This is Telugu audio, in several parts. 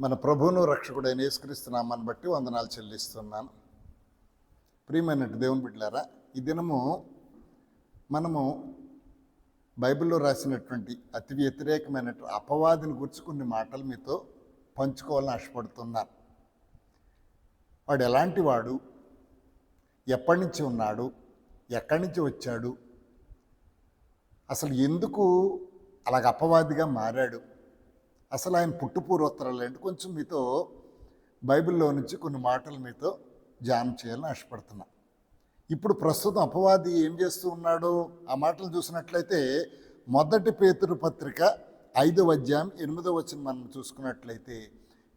మన ప్రభువును రక్షకుడైన యేసుక్రీస్తు నామాన్ని బట్టి వందనాలు చెల్లిస్తున్నాను. ప్రియమైనట్టు దేవుని బిడ్డలారా, ఈ దినము మనము బైబిల్లో రాసినటువంటి అతి వ్యతిరేకమైనటువంటి అపవాదిని గురించి కొన్ని మాటలు మీతో పంచుకోవాలని ఆశపడుతున్నాను. వాడు ఎలాంటి వాడు, ఎప్పటి నుంచి ఉన్నాడు, ఎక్కడి నుంచి వచ్చాడు, అసలు ఎందుకు అలాగ అపవాదిగా మారాడు, అసలు ఆయన పుట్టుపూర్వోత్తరాలు ఏంటి, కొంచెం మీతో బైబిల్లో నుంచి కొన్ని మాటలు మీతో ధ్యానం చేయాలని ఆశపడుతున్నా. ఇప్పుడు ప్రస్తుతం అపవాది ఏం చేస్తూ ఉన్నాడు, ఆ మాటలు చూసినట్లయితే 1 పేతురు పత్రిక 5వ అధ్యాయం 8వ వచనం మనం చూసుకున్నట్లయితే,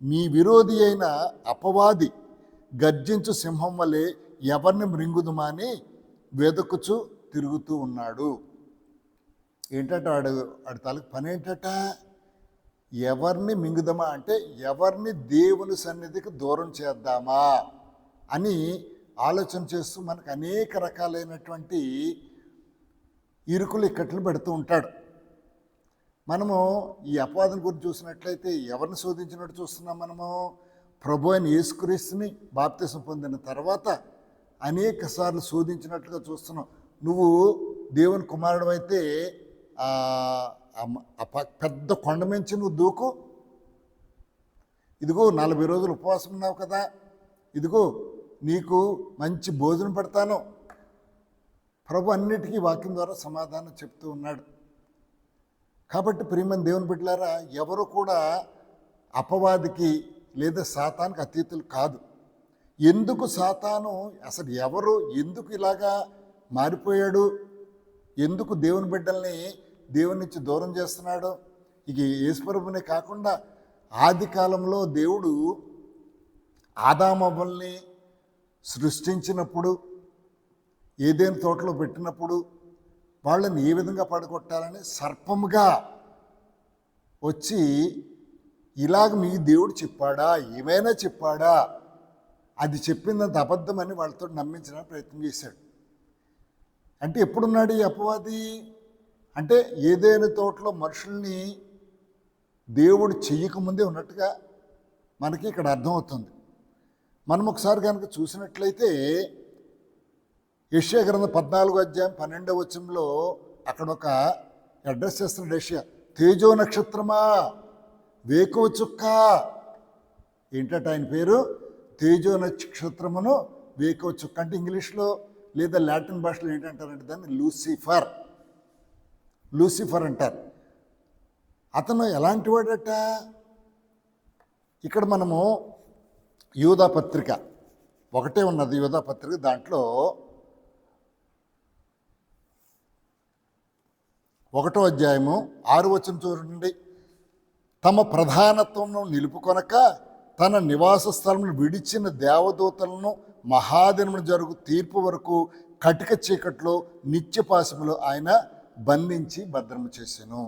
మీ విరోధి అయిన అపవాది గర్జించు సింహం వలె ఎవరిని మృంగుదుమా అని వెదకుచు తిరుగుతూ ఉన్నాడు. ఏంటంటే వాడి తాలూకు పని ఏంటట, ఎవరిని మింగుదామా అంటే ఎవరిని దేవుని సన్నిధికి దూరం చేద్దామా అని ఆలోచన చేస్తూ మనకు అనేక రకాలైనటువంటి ఇరుకులు ఇక్కట్లు పెడుతూ ఉంటాడు. మనము ఈ అపవాదం గురించి చూసినట్లయితే ఎవరిని శోధించినట్టు చూస్తున్నాం. మనము ప్రభు అయిన యేసుక్రీస్తుని బాప్తిసం పొందిన తర్వాత అనేక సార్లు శోధించినట్లుగా చూస్తున్నాం. నువ్వు దేవుని కుమారుడు అయితే పెద్ద కొండ మించి నువ్వు దూకు, ఇదిగో 40 రోజులు ఉపవాసం ఉన్నావు కదా, ఇదిగో నీకు మంచి భోజనం పెడతాను. ప్రభు అన్నిటికీ వాక్యం ద్వారా సమాధానం చెప్తూ ఉన్నాడు. కాబట్టి ప్రియమైన దేవుని బిడ్డలారా, ఎవరు కూడా అపవాదికి లేదా సాతానికి అతీతులు కాదు. ఎందుకు సాతాను, అసలు ఎవరు ఎందుకు ఇలాగా మారిపోయాడు, ఎందుకు దేవుని బిడ్డల్ని దేవుని నుంచి దూరం చేస్తున్నాడు? ఇక యేసుప్రభునే కాకుండా ఆది కాలంలో దేవుడు ఆదామవ్వల్ని సృష్టించినప్పుడు, ఏదైనా తోటలో పెట్టినప్పుడు వాళ్ళని ఏ విధంగా పడగొట్టాలని సర్పముగా వచ్చి ఇలాగ మీ దేవుడు చెప్పాడా, ఏమైనా చెప్పాడా, అది చెప్పిందంత అబద్ధమని వాళ్ళతో నమ్మించడానికి ప్రయత్నం చేశాడు. అంటే ఎప్పుడున్నాడు ఈ అపవాది అంటే, ఏదైనా తోటలో మనుషుల్ని దేవుడు చెయ్యకముందే ఉన్నట్టుగా మనకి ఇక్కడ అర్థమవుతుంది. మనం ఒకసారి కనుక చూసినట్లయితే యెషయా గ్రంథం 14వ అధ్యాయం 12వ వచనంలో అక్కడ ఒక అడ్రస్ చేస్తున్నాడు యెషయా. తేజో నక్షత్రమా, వేకువ చుక్క. ఏంటంటే ఆయన పేరు తేజో నక్షత్రమును వేకువ చుక్క. అంటే ఇంగ్లీష్లో లేదా లాటిన్ భాషలో ఏంటంటారంటే దాన్ని లూసిఫర్ అంటారు. అతను ఎలాంటి వాడట, ఇక్కడ మనము యూదా పత్రిక ఒకటే ఉన్నది, యూదా పత్రిక, దాంట్లో 1వ అధ్యాయము 6వ వచనం చూడండి. తమ ప్రధానత్వమును నిలుపుకొనక తన నివాస స్థలమును విడిచిన దేవదూతలను మహాదినమును జరుగు తీర్పు వరకు కటిక చీకట్లో నిత్యపాశములో ఆయన బంధించి భద్రము చేసెను.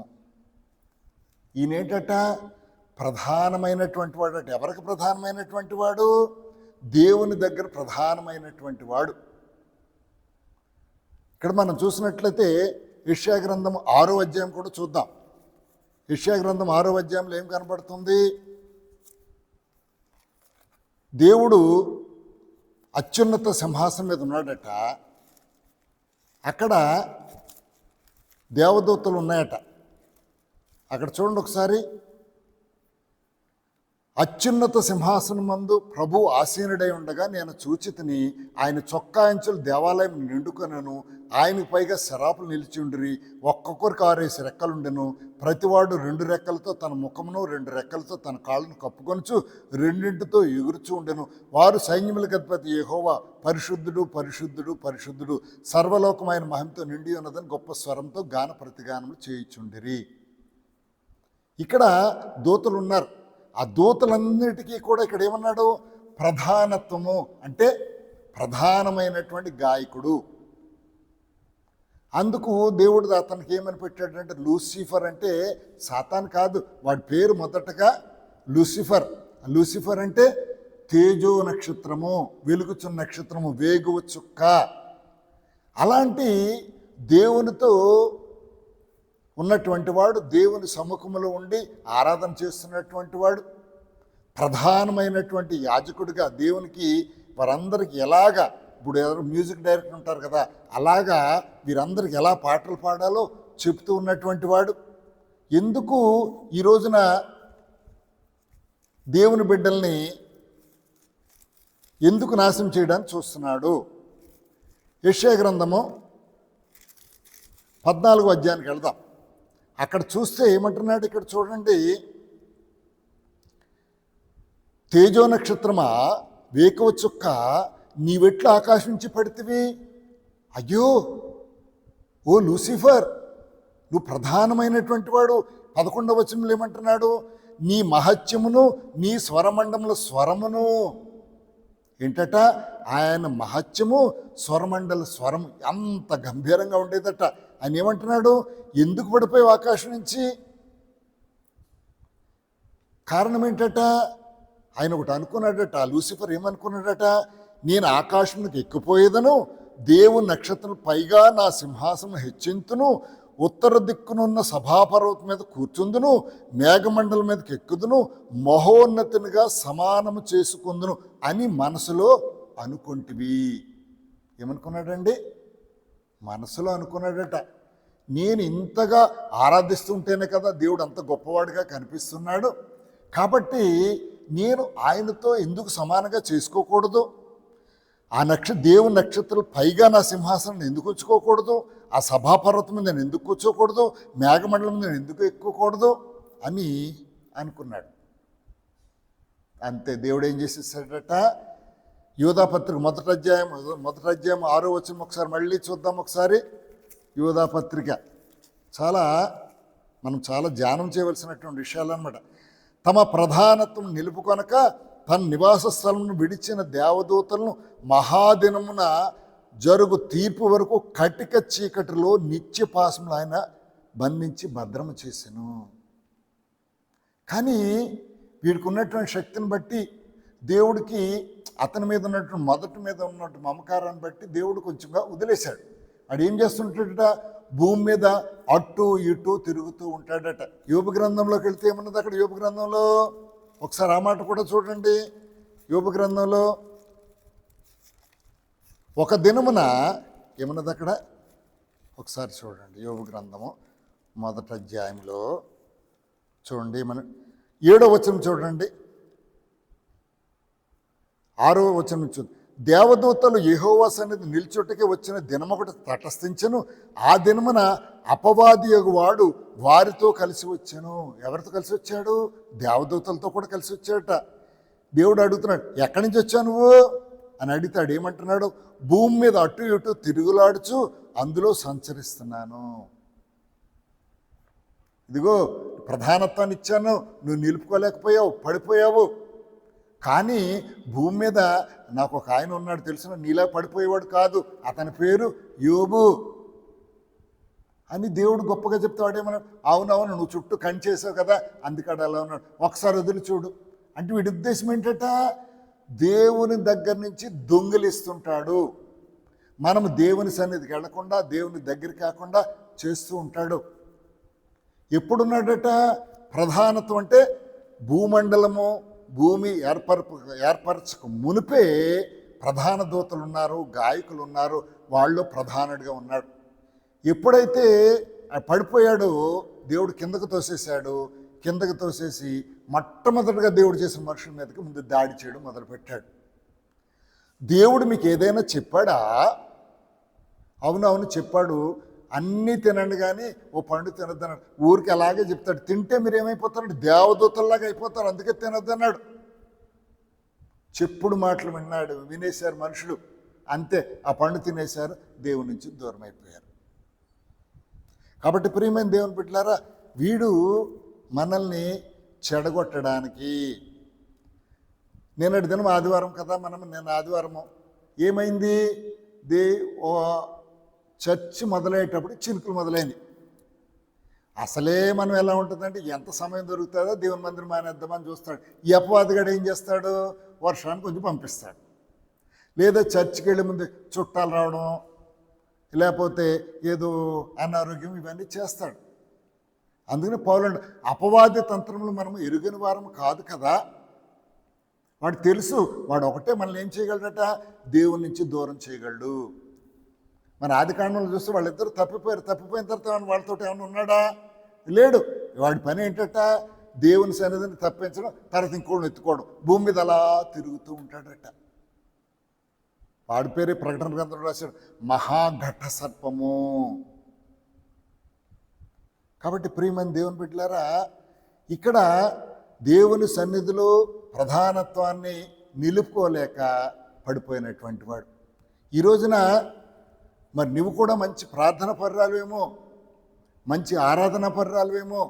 ఈయనేటట ప్రధానమైనటువంటి వాడు. ఎవరికి ప్రధానమైనటువంటి వాడు? దేవుని దగ్గర ప్రధానమైనటువంటి వాడు. ఇక్కడ మనం చూసినట్లయితే యెషయా గ్రంథం 6వ అధ్యాయం కూడా చూద్దాం. యెషయా గ్రంథం 6వ అధ్యాయంలో ఏం కనబడుతుంది? దేవుడు అత్యున్నత సింహాసనం మీద ఉన్నాడట. అక్కడ దేవదూతలు ఉన్నాయట. అక్కడ చూడండి ఒకసారి. అత్యున్నత సింహాసనమందు ప్రభు ఆసీనుడై ఉండగా నేను చూచితిని, ఆయన చొక్కా అంచులు దేవాలయం నిండుకొనెను, ఆయనకు పైగా శరాపులు నిలిచి ఉండిరి, ఒక్కొక్కరికి 6 రెక్కలుండెను, ప్రతివాడు 2 రెక్కలతో తన ముఖమును 2 రెక్కలతో తన కాళ్ళను కప్పుకొనుచు 2 ఎగురుచూ ఉండెను. వారు సైన్యములకు అధిపతి యెహోవా పరిశుద్ధుడు పరిశుద్ధుడు పరిశుద్ధుడు, సర్వలోకమైన మహిమతో నిండి ఉన్నదని గొప్ప స్వరంతో గాన ప్రతిగానములు చేయుచుండిరి. ఇక్కడ దూతలు ఉన్నారు. ఆ దూతలన్నిటికీ కూడా ఇక్కడ ఏమన్నాడు? ప్రధానత్వము అంటే ప్రధానమైనటువంటి గాయకుడు. అందుకు దేవుడు అతనికి ఏమని పెట్టాడంటే లూసిఫర్. అంటే సాతాన్ కాదు, వాడి పేరు మొదటగా లూసిఫర్. లూసిఫర్ అంటే తేజో నక్షత్రము, వెలుగుచున్న నక్షత్రము, వేగువ చుక్క. అలాంటి దేవునితో ఉన్నటువంటి వాడు, దేవుని సముఖంలో ఉండి ఆరాధన చేస్తున్నటువంటి వాడు, ప్రధానమైనటువంటి యాజకుడిగా దేవునికి వారందరికీ ఎలాగా, ఇప్పుడు ఎవరు మ్యూజిక్ డైరెక్టర్ ఉంటారు కదా, అలాగా వీరందరికీ ఎలా పాటలు పాడాలో చెప్తూ ఉన్నటువంటి వాడు ఎందుకు ఈ రోజున దేవుని బిడ్డల్ని ఎందుకు నాశనం చేయడానికి చూస్తున్నాడు? యెషయా గ్రంథము 14వ అధ్యాయానికి వెళ్దాం. అక్కడ చూస్తే ఏమంటున్నాడు, ఇక్కడ చూడండి, తేజో నక్షత్రమా, వేకువ చుక్క, నీవెట్లు ఆకాశం నుంచి పడితివి? అయ్యో ఓ లూసిఫర్, నువ్వు ప్రధానమైనటువంటి వాడు. 11వ వచనంలో ఏమంటున్నాడు, నీ మహత్యమును నీ స్వరమండముల స్వరమును. ఏంటట? ఆయన మహత్యము స్వరమండల స్వరం అంత గంభీరంగా ఉండేదట. ఆయన ఏమంటున్నాడు, ఎందుకు పడిపోయావు ఆకాశం నుంచి? కారణం ఏంటట? ఆయన ఒకటి అనుకున్నాడట, లూసిఫర్ ఏమనుకున్నాడట, నేను ఆకాశంకి ఎక్కిపోయేదను, దేవుని నక్షత్రం పైగా నా సింహాసనం హెచ్చింతును, ఉత్తర దిక్కునున్న సభాపర్వతం మీద కూర్చుందును, మేఘమండలం మీదకి ఎక్కుదును, మహోన్నతునిగా సమానము చేసుకుందును అని మనసులో అనుకుంటివి. ఏమనుకున్నాడండి? మనసులో అనుకున్నాడట. నేను ఇంతగా ఆరాధిస్తుంటేనే కదా దేవుడు అంత గొప్పవాడిగా కనిపిస్తున్నాడు, కాబట్టి నేను ఆయనతో ఎందుకు సమానంగా చేసుకోకూడదు? ఆ దేవుని నక్షత్రాలు పైగా నా సింహాసనం ఎందుకు వచ్చుకోకూడదు? ఆ సభాపర్వతం మీద నేను ఎందుకు కూర్చోకూడదు? మేఘమండలం నేను ఎందుకు ఎక్కువకూడదు అని అనుకున్నాడు. అంతే, దేవుడు ఏం చేసేసాడట, యోధాపత్రిక మొదటి అధ్యాయం 6వ వచనం ఒకసారి మళ్ళీ చూద్దాం. ఒకసారి యోధాపత్రిక మనం చాలా ధ్యానం చేయవలసినటువంటి విషయాలు అన్నమాట. తమ ప్రధానత్వం నిలుపుకొనక తన నివాస స్థలమును విడిచిన దేవదూతలను మహాదినమున జరుగు తీర్పు వరకు కటిక చీకటిలో నిత్యపాసములు ఆయన బంధించి భద్రము చేసెను. కానీ వీడికి ఉన్నటువంటి శక్తిని బట్టి దేవుడికి అతని మీద ఉన్నటువంటి మొదటి మీద ఉన్నటువంటి మమకారాన్ని బట్టి దేవుడు కొంచెంగా వదిలేశాడు. వాడు ఏం చేస్తుంటాడట, భూమి మీద అటు ఇటు తిరుగుతూ ఉంటాడట. యోబు గ్రంథంలోకి వెళ్తే ఏమన్నది అక్కడ? యోబు గ్రంథంలో ఒకసారి ఆ మాట కూడా చూడండి. యోబు గ్రంథంలో ఒక దినమున ఏమన్నది అక్కడ? ఒకసారి చూడండి. యోబు గ్రంథము మొదటి అధ్యాయంలో చూడండి, 7వ వచనం చూడండి, 6వ వచనం చూడండి. దేవదూతలు యెహోవా సన్నిధి నిల్చుటకి వచ్చిన దినమొకటి తటస్థించెను. ఆ దినమున అపవాది వాడు వారితో కలిసి వచ్చాను. ఎవరితో కలిసి వచ్చాడు? దేవదూతలతో కూడా కలిసి వచ్చాడట. దేవుడు అడుగుతున్నాడు, ఎక్కడి నుంచి వచ్చావు నువ్వు అని అడిగితాడు. ఏమంటున్నాడు? భూమి మీద అటు ఇటు తిరుగులాడుచు అందులో సంచరిస్తున్నాను. ఇదిగో ప్రధానత్వాన్ని ఇచ్చాను, నువ్వు నిలుపుకోలేకపోయావు, పడిపోయావు. కానీ భూమి మీద నాకు ఒక ఆయన ఉన్నాడు తెలిసిన, నీలా పడిపోయేవాడు కాదు, అతని పేరు యోబు అని దేవుడు గొప్పగా చెప్తాడు. ఏమన్నాడు? అవునవును, నువ్వు చుట్టూ కంచేసావు కదా, అందుకని అలా ఉన్నాడు, ఒకసారి వదిలి చూడు అంటే వీడి ఉద్దేశం ఏంటట, దేవుని దగ్గర నుంచి దొంగిలిస్తుంటాడు. మనము దేవుని సన్నిధికి వెళ్లకుండా దేవుని దగ్గర కాకుండా చేస్తూ ఉంటాడు. ఎప్పుడున్నాడట? ప్రధానత్వం అంటే భూమండలము భూమి ఏర్పరచక మునిపే ప్రధాన దూతలు ఉన్నారు, గాయకులు ఉన్నారు, వాళ్ళు ప్రధానుడిగా ఉన్నాడు. ఎప్పుడైతే పడిపోయాడో దేవుడు కిందకు తోసేశాడు. కిందకు తోసేసి మొట్టమొదటిగా దేవుడు చేసిన మనుషుల మీదకి ముందు దాడి చేయడం మొదలుపెట్టాడు. దేవుడు మీకు ఏదైనా చెప్పాడా? అవునవును చెప్పాడు, అన్నీ తినండి కానీ ఓ పండు తినొద్దన్నాడు. ఊరికి అలాగే చెప్తాడు, తింటే మీరు ఏమైపోతారంటే దేవదూతల్లాగా అయిపోతారు, అందుకే తినొద్దన్నాడు. చెప్పుడు మాటలు వినేశారు మనుషులు, అంతే ఆ పండు తినేశారు, దేవుని నుంచి దూరం అయిపోయారు. కాబట్టి ప్రియమైన దేవుని బిడ్డలారా, వీడు మనల్ని చెడగొట్టడానికి, నిన్నటి దినం ఆదివారం కదా, నిన్న ఆదివారము ఏమైంది, చర్చి మొదలయ్యేటప్పుడు చినుకులు మొదలైంది. అసలే మనం ఎలా ఉంటుందంటే ఎంత సమయం దొరుకుతుందో దేవుని మందిరం మానేద్దామని చూస్తాడు. ఈ అపవాదిగాడు ఏం చేస్తాడు, వర్షాన్ని కొంచెం పంపిస్తాడు, లేదా చర్చికి వెళ్ళే ముందు చుట్టాలు రావడం, లేకపోతే ఏదో అనారోగ్యం, ఇవన్నీ చేస్తాడు. అందుకని పౌలు అపవాది తంత్రములు మనము ఎరుగని వారము కాదు కదా, వాడు తెలుసు, వాడు ఒకటే మనల్ని ఏం చేయగలడట, దేవుని నుంచి దూరం చేయగలడు. మన ఆది కాండంలో చూస్తే వాళ్ళిద్దరూ తప్పిపోయిన తర్వాత వాళ్ళతో ఏమైనా ఉన్నాడా, లేడు. వాడి పని ఏంటట, దేవుని సన్నిధిని తప్పించడం, తర్వాత ఇంకోటి ఎత్తుకోవడం, భూమి మీద అలా తిరుగుతూ ఉంటాడట. వాడి పేరే ప్రకటన గ్రంథంలో రాశాడు, మహాఘట సర్పము. కాబట్టి ప్రియమైన దేవుని బిడ్డలారా, ఇక్కడ దేవుని సన్నిధిలో ప్రధానత్వాన్ని నిలుపుకోలేక పడిపోయినటువంటి వాడు. ఈ రోజున మరి నువ్వు కూడా మంచి ప్రార్థన పర్రాలువేమో, మంచి ఆరాధన పర్రాలువేమో,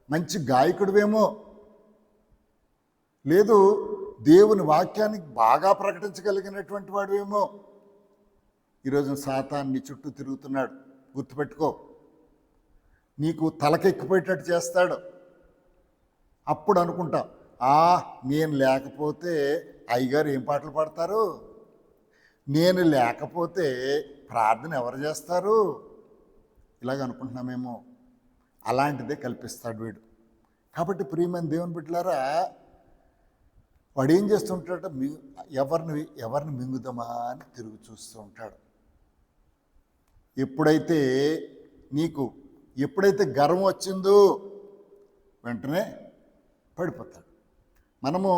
మంచి గాయకుడివేమో, లేదు దేవుని వాక్యాన్ని బాగా ప్రకటించగలిగినటువంటి వాడువేమో. ఈరోజు సాతాను నీ చుట్టూ తిరుగుతున్నాడు, గుర్తుపెట్టుకో. నీకు తలకెక్కిపోయేటట్టు చేస్తాడు. అప్పుడు అనుకుంటా, నేను లేకపోతే అయ్యగారు ఏం పాటలు పాడతారు, నేను లేకపోతే ప్రార్థన ఎవరు చేస్తారు, ఇలాగ అనుకుంటున్నామేమో. అలాంటిదే కల్పిస్తాడు వీడు. కాబట్టి ప్రియమైన దేవుని బిడ్డలారా, వాడు ఏం చేస్తుంటాడట, ఎవరిని మింగుదామా అని తిరుగు చూస్తూ ఉంటాడు. ఎప్పుడైతే గర్వం వచ్చిందో వెంటనే పడిపోతాడు. మనము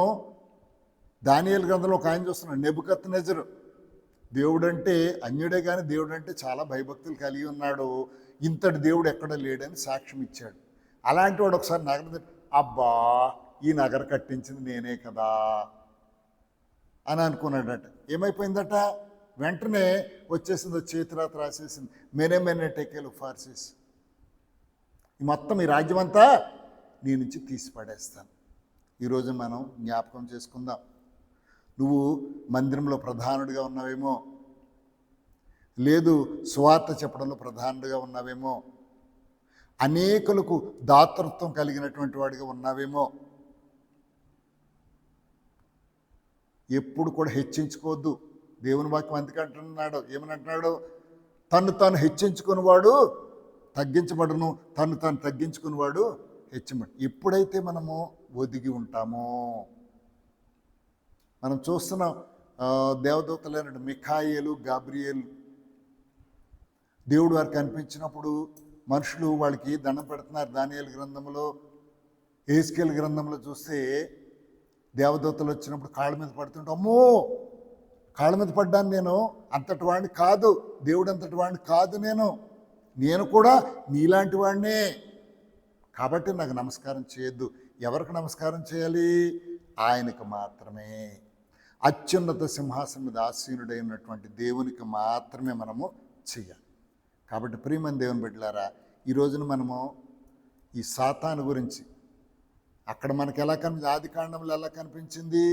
దానియేలు గ్రంథంలో ఒక ఆయన చూస్తున్నాం, నెబుకద్నెజరు. దేవుడంటే అన్యుడే కానీ దేవుడంటే చాలా భయభక్తులు కలిగి ఉన్నాడు, ఇంతటి దేవుడు ఎక్కడ లేడని సాక్ష్యం ఇచ్చాడు. అలాంటి వాడు ఒకసారి నగరం, అబ్బా ఈ నగర కట్టించింది నేనే కదా అని అనుకున్నాడట. ఏమైపోయిందట, వెంటనే వచ్చేసింది, చేతిరాత రాసేసింది, మెనే టెకెల్ ఫార్సిస్, మొత్తం ఈ రాజ్యం అంతా నీ నుంచి తీసి పడేస్తాను. ఈరోజు మనం జ్ఞాపకం చేసుకుందాం. నువ్వు మందిరంలో ప్రధానుడిగా ఉన్నావేమో, లేదు సువార్త చెప్పడంలో ప్రధానుడిగా ఉన్నావేమో, అనేకులకు దాతృత్వం కలిగినటువంటి వాడిగా ఉన్నావేమో. ఎప్పుడు కూడా హెచ్చించుకోవద్దు. దేవుని వాక్యం అందుకంటున్నాడు, ఏమని అంటున్నాడు, తను తాను హెచ్చించుకునేవాడు తగ్గించబడును, తను తాను తగ్గించుకునేవాడు హెచ్చబడు. ఎప్పుడైతే మనము ఒదిగి ఉంటామో, మనం చూస్తున్నాం దేవదూతలైన మిఖాయేలు, గాబ్రియేలు, దేవుడు వారికి కనిపించినప్పుడు మనుషులు వాళ్ళకి దండం పెడుతున్నారు. దానియేలు గ్రంథంలో, యెహెజ్కేలు గ్రంథంలో చూస్తే దేవదూతలు వచ్చినప్పుడు కాళ్ళ మీద పడుతుంటే, అమ్మో కాళ్ళ మీద పడ్డాను, నేను అంతటి వాడిని కాదు, దేవుడు అంతటి వాడిని కాదు, నేను కూడా నీలాంటి వాడినే, కాబట్టి నాకు నమస్కారం చేయొద్దు. ఎవరికి నమస్కారం చేయాలి? ఆయనకు మాత్రమే. అత్యున్నత సింహాసనం మీద ఆసీనుడైనటువంటి దేవునికి మాత్రమే మనము చెయ్యాలి. కాబట్టి ప్రియమైన దేవుని బిడ్డలారా, ఈ రోజున మనము ఈ సాతాను గురించి, అక్కడ మనకు ఎలా ఆది కాండంలో ఎలా కనిపించింది,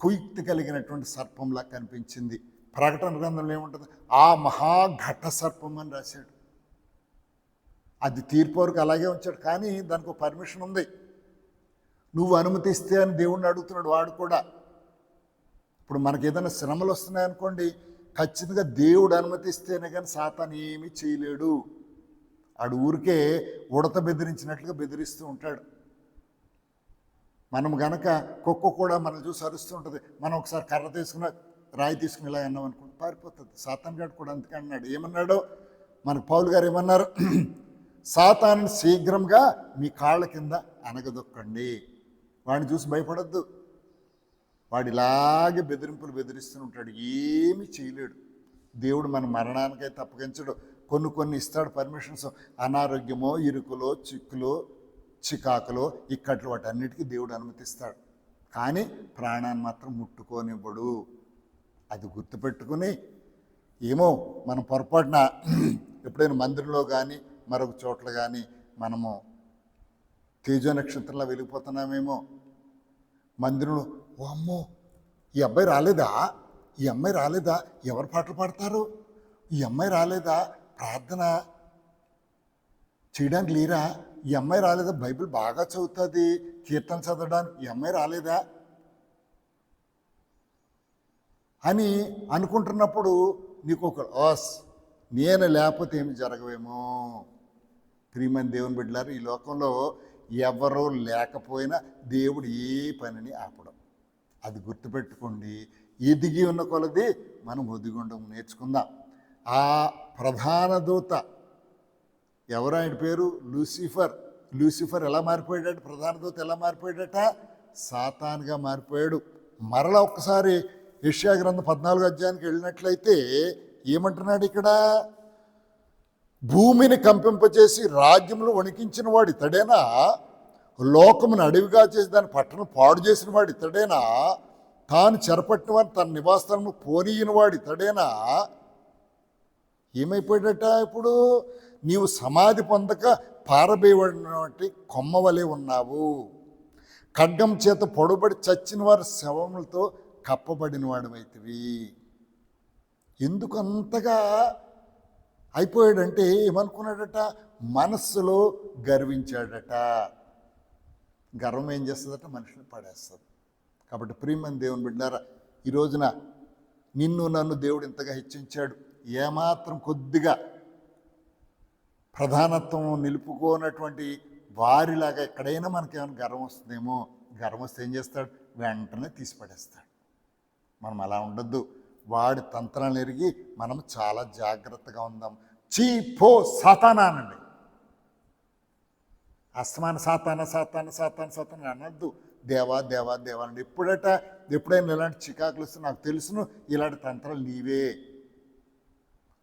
కుయుక్తి కలిగినటువంటి సర్పంలా కనిపించింది. ప్రకటన గ్రంథంలో ఏముంటుంది, ఆ మహాఘట సర్పం అని రాశాడు. అది తీర్పు వరకు అలాగే ఉంచాడు, కానీ దానికి ఒక పర్మిషన్ ఉంది. నువ్వు అనుమతిస్తే అని దేవుణ్ణి అడుగుతున్నాడు వాడు కూడా. ఇప్పుడు మనకి ఏదైనా శ్రమలు వస్తున్నాయనుకోండి, ఖచ్చితంగా దేవుడు అనుమతిస్తేనే కానీ సాతాను ఏమీ చేయలేడు. ఆడు ఊరికే ఉడత బెదిరించినట్లుగా బెదిరిస్తూ ఉంటాడు. మనం గనక కుక్క కూడా మనం చూసి అరుస్తూ ఉంటుంది, మనం ఒకసారి కర్ర తీసుకుని రాయి తీసుకుని ఇలా అన్నాం అనుకోండి, పారిపోతుంది. సాతాను గారు కూడా అందుకే అన్నాడు, ఏమన్నాడు మనకు పౌలు గారు ఏమన్నారు, సాతాను శీఘ్రంగా మీ కాళ్ళ కింద అనగదొక్కండి. వాడిని చూసి భయపడద్దు. వాడు ఇలాగే బెదిరింపులు బెదిరిస్తూ ఉంటాడు, ఏమీ చేయలేడు. దేవుడు మన మరణానికైతే అప్పగించడు. కొన్ని ఇస్తాడు పర్మిషన్స్, అనారోగ్యమో, ఇరుకులో, చిక్కులో, చికాకులో, ఇక్కట్లు, వాటన్నిటికీ దేవుడు అనుమతిస్తాడు. కానీ ప్రాణాన్ని మాత్రం ముట్టుకోనివ్వడు. అది గుర్తుపెట్టుకుని, ఏమో మనం పొరపాటున ఎప్పుడైనా మందిరంలో కానీ మరొక చోట్ల కానీ మనము తేజో నక్షత్రంలో వెలిగిపోతున్నామేమో. మందిరంలో, ఓ అమ్మో ఈ అబ్బాయి రాలేదా, ఈ అమ్మాయి రాలేదా, ఎవరు పాటలు పాడతారు, ఈ అమ్మాయి రాలేదా, ప్రార్థన చేయడానికి లేరా, ఈ అమ్మాయి రాలేదా, బైబిల్ బాగా చదువుతుంది, కీర్తన చదవడానికి ఈ అమ్మాయి రాలేదా అని అనుకుంటున్నప్పుడు నీకు ఒక నేను లేకపోతే ఏమి జరగవేమో. ప్రియమైన దేవుని బిడ్డలారు, ఈ లోకంలో ఎవరో లేకపోయినా దేవుడు ఏ పనిని ఆపడం. అది గుర్తుపెట్టుకోండి. ఎదిగి ఉన్న కొలది మనం ఒదిగి ఉండడం నేర్చుకుందాం. ఆ ప్రధాన దూత ఎవరు? ఆయన పేరు లూసిఫర్. లూసిఫర్ ఎలా మారిపోయాడట? ప్రధాన దూత ఎలా మారిపోయాడట? సాతానుగా మారిపోయాడు. మరలా ఒక్కసారి యెషయా గ్రంథం 14 అధ్యాయానికి వెళ్ళినట్లయితే ఏమంటున్నాడు ఇక్కడ? భూమిని కంపింపచేసి రాజ్యములు వణికించిన వాడు ఇతడేనా? లోకమును అడవిగా చేసి దాని పట్టణం పాడు చేసిన వాడు ఇతడేనా? తాను చెరపట్టిన వాడిని తన నివాసాలను పోనీయని వాడు ఇతడేనా? ఏమైపోయాడట? ఇప్పుడు నీవు సమాధి పొందక పారబేయబడినటువంటి కొమ్మ వలె ఉన్నావు. ఖడ్గం చేత పొడబడి చచ్చిన వారి శవములతో కప్పబడిన వాడివైతివి. ఎందుకు అంతగా అయిపోయాడంటే ఏమనుకున్నాడట? మనస్సులో గర్వించాడట. గర్వం ఏం చేస్తుందట? మనిషిని పడేస్తుంది. కాబట్టి ప్రియమైన దేవుని బిడ్డారా, ఈ రోజున నిన్ను నన్ను దేవుడు ఇంతగా హెచ్చించాడు. ఏమాత్రం కొద్దిగా ప్రధానత్వం నిలుపుకోనటువంటి వారిలాగా ఎక్కడైనా మనకేమైనా గర్వం వస్తుందేమో, గర్వం వస్తే ఏం చేస్తాడు? వెంటనే తీసిపడేస్తాడు. మనం అలా ఉండొద్దు. వాడి తంత్రాలు ఎరిగి మనం చాలా జాగ్రత్తగా ఉందాం. చీ పో సాతానా అనండి. అస్తమాన సాతాన సాతాన సాతాన సాతాన అనొద్దు. దేవా దేవా దేవా అండి. ఎప్పుడైనా ఇలాంటి చికాకులు వస్తే నాకు తెలుసును, ఇలాంటి తంత్రాలు నీవే,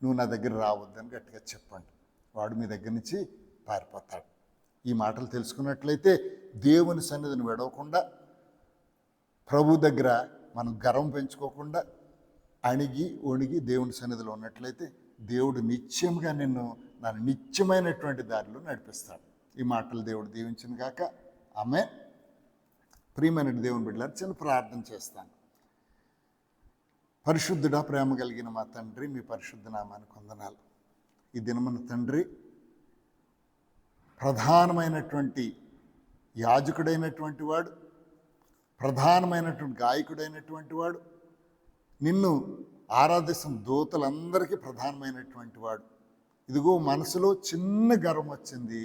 నువ్వు నా దగ్గర రావద్దని గట్టిగా చెప్పండి. వాడు మీ దగ్గర నుంచి పారిపోతాడు. ఈ మాటలు తెలుసుకున్నట్లయితే దేవుని సన్నిధిని విడవకుండా, ప్రభు దగ్గర మనం గర్వం పెంచుకోకుండా అణిగి ఒణిగి దేవుని సన్నిధిలో ఉన్నట్లయితే దేవుడు నిత్యంగా నన్ను నిత్యమైనటువంటి దారిలో నడిపిస్తాడు. ఈ మాటలు దేవుడు దీవించిన గాక. ఆమేన్. ప్రియమైన దేవుని బిడ్డలారా, చిన్న ప్రార్థన చేస్తాను. పరిశుద్ధుడా, ప్రేమ కలిగిన మా తండ్రి, మీ పరిశుద్ధ నామానికి వందనాలు. ఈ దినమున తండ్రి, ప్రధానమైనటువంటి యాజకుడైనటువంటి వాడు, ప్రధానమైనటువంటి గాయకుడైనటువంటి వాడు, నిన్ను ఆరాధిస్తున్న దూతలందరికీ ప్రధానమైనటువంటి వాడు. ఇదిగో మనసులో చిన్న గర్వం వచ్చింది,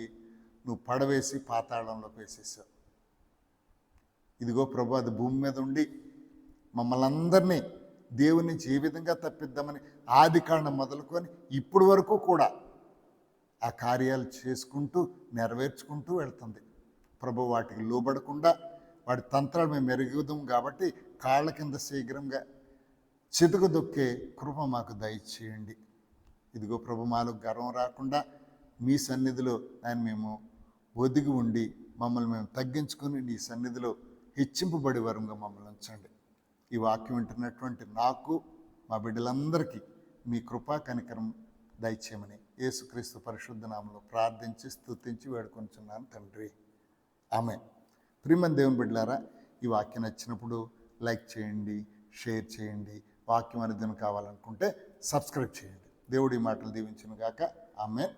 నువ్వు పడవేసి పాతాళంలోకి వేసేసావు. ఇదిగో ప్రభు, అది భూమి మీద ఉండి మమ్మల్ని అందరినీ దేవుని నుంచి ఏ విధంగా తప్పిద్దామని ఆది కాండం మొదలుకొని ఇప్పటి వరకు కూడా ఆ కార్యాలు చేసుకుంటూ నెరవేర్చుకుంటూ వెళ్తుంది. ప్రభు, వాటికి లోబడకుండా వాటి తంత్రాలు మేము మెరుగుదాం కాబట్టి కాళ్ళ కింద శీఘ్రంగా చితుకు దొక్కే కృప మాకు దయచేయండి. ఇదిగో ప్రభు, మాలో గర్వం రాకుండా మీ సన్నిధిలో మేము ఒదిగి ఉండి మమ్మల్ని మేము తగ్గించుకుని నీ సన్నిధిలో హెచ్చింపబడి వరంగా మమ్మల్ని ఉంచండి. ఈ వాక్యం వింటున్నటువంటి నాకు, మా బిడ్డలందరికీ మీ కృపా కనికరం దయచేయమని యేసుక్రీస్తు పరిశుద్ధ నామములో ప్రార్థించి స్తుతించి వేడుకొంచున్నాను తండ్రి. ఆమేన్. ప్రియమైన దేవుని బిడ్డలారా, ఈ వాక్యం నచ్చినప్పుడు లైక్ చేయండి, షేర్ చేయండి. వాక్యం అనుదినం కావాలనుకుంటే సబ్స్క్రైబ్ చేయండి. దేవుడి మాటలు దీవించును గాక. ఆమేన్.